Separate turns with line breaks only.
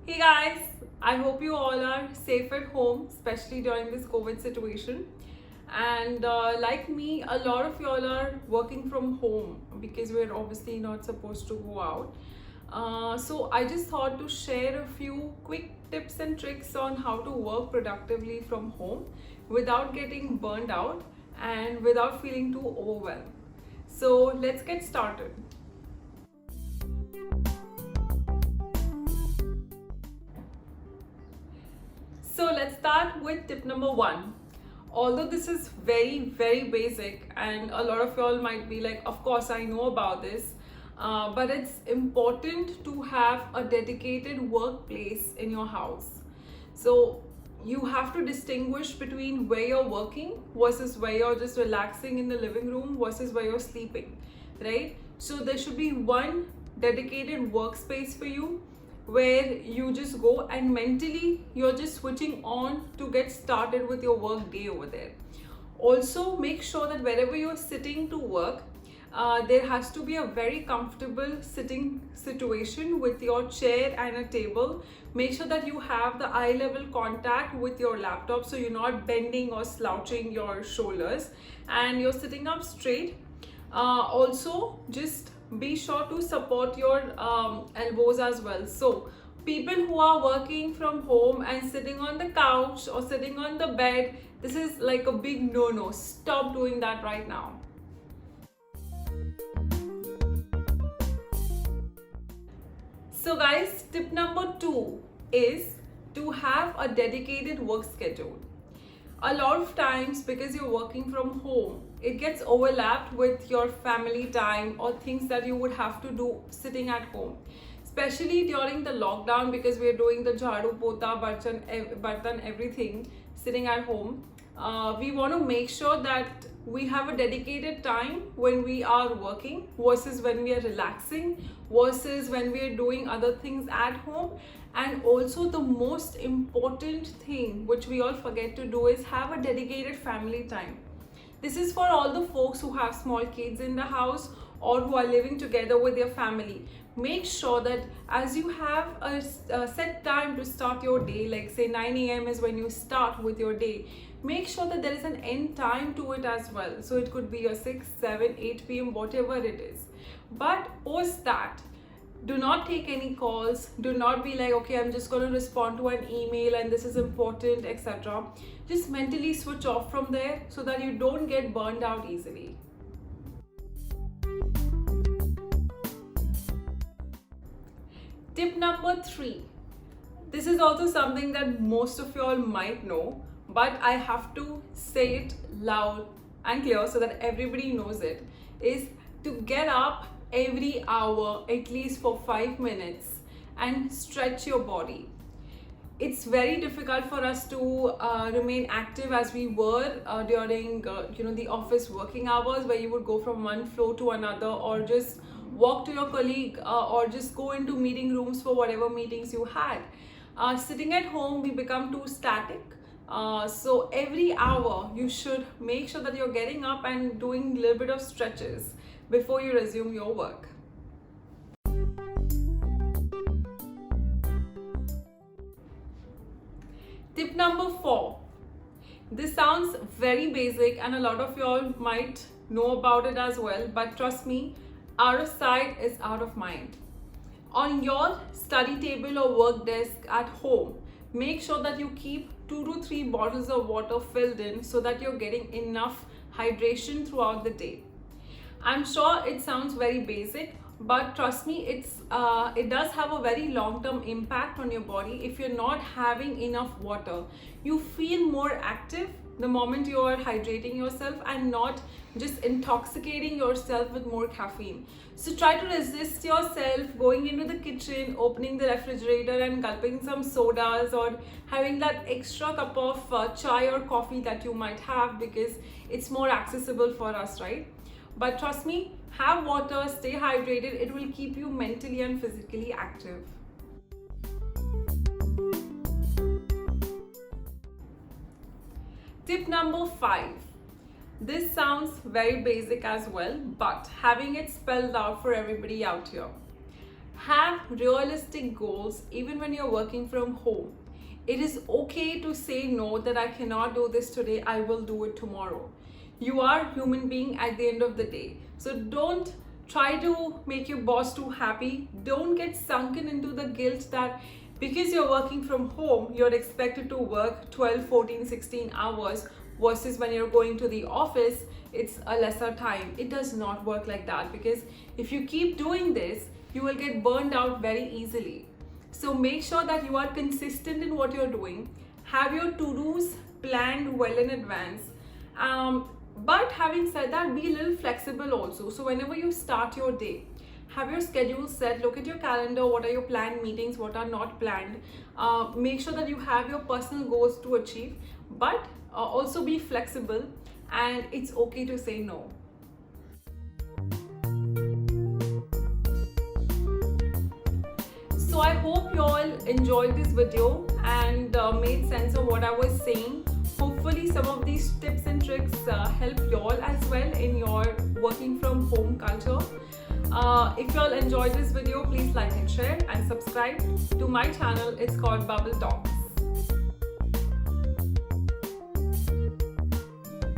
Hey guys, I hope you all are safe at home, especially during this COVID situation. And like me, a lot of y'all are working from home because we're obviously not supposed to go out. So I just thought to share a few quick tips and tricks on how to work productively from home without getting burned out and without feeling too overwhelmed. So let's get started. So let's start with tip number one. Although this is very basic, and a lot of y'all might be like, of course, I know about this, but it's important to have a dedicated workplace in your house. So you have to distinguish between where you're working versus where you're just relaxing in the living room versus where you're sleeping, right? So there should be one dedicated workspace for you where you just go and mentally you're just switching on to get started with your work day over there. Also, make sure that wherever you're sitting to work, there has to be a very comfortable sitting situation with your chair and a table. Make sure that you have the eye level contact with your laptop so you're not bending or slouching your shoulders and you're sitting up straight. Also, just be sure to support your elbows as well. So people who are working from home and sitting on the couch or sitting on the bed, this is like a big no-no. Stop doing that right now. So guys, tip number two is to have a dedicated work schedule. A lot of times, because you're working from home, it gets overlapped with your family time or things that you would have to do sitting at home. Especially during the lockdown, because we're doing the jhadu, pota, bartan, everything sitting at home. We want to make sure that we have a dedicated time when we are working versus when we are relaxing versus when we are doing other things at home. And also the most important thing which we all forget to do is have a dedicated family time. This is for all the folks who have small kids in the house or who are living together with their family. Make sure that as you have a set time to start your day, like say 9 a.m. is when you start with your day, make sure that there is an end time to it as well. So it could be a 6, 7, 8 p.m., whatever it is. But post that, do not take any calls. Do not be like, okay, I'm just going to respond to an email and this is important, etc. Just mentally switch off from there so that you don't get burned out easily. Tip number three. This is also something that most of you all might know, but I have to say it loud and clear so that everybody knows it, is to get up every hour at least for 5 minutes and stretch your body. It's very difficult for us to remain active as we were during the office working hours, where you would go from one floor to another or just walk to your colleague or just go into meeting rooms for whatever meetings you had. Sitting at home, we become too static. So every hour you should make sure that you're getting up and doing a little bit of stretches before you resume your work. Tip number four. This sounds very basic and a lot of y'all might know about it as well, but trust me, out of sight is out of mind. On your study table or work desk at home, make sure that you keep 2 to 3 bottles of water filled in so that you're getting enough hydration throughout the day. I'm sure it sounds very basic, but trust me, it does have a very long-term impact on your body. If you're not having enough water, you feel more active the moment you are hydrating yourself and not just intoxicating yourself with more caffeine. So try to resist yourself going into the kitchen, opening the refrigerator and gulping some sodas or having that extra cup of chai or coffee that you might have, because it's more accessible for us, right? But trust me, have water, stay hydrated. It will keep you mentally and physically active. Tip number 5. This sounds very basic as well, but having it spelled out for everybody out here. Have realistic goals even when you're working from home. It is okay to say no, that I cannot do this today, I will do it tomorrow. You are a human being at the end of the day. So don't try to make your boss too happy. Don't get sunken into the guilt that because you're working from home, you're expected to work 12, 14, 16 hours versus when you're going to the office, it's a lesser time. It does not work like that, because if you keep doing this, you will get burned out very easily. So make sure that you are consistent in what you're doing. Have your to-dos planned well in advance. But having said that, be a little flexible also. So whenever you start your day, have your schedule set, look at your calendar, what are your planned meetings, what are not planned. Make sure that you have your personal goals to achieve, but also be flexible, and it's okay to say no. So I hope you all enjoyed this video and made sense of what I was saying. Hopefully some of these tips and tricks help you all as well in your working from home culture. If you all enjoyed this video, please like and share and subscribe to my channel. It's called Bubble Talk.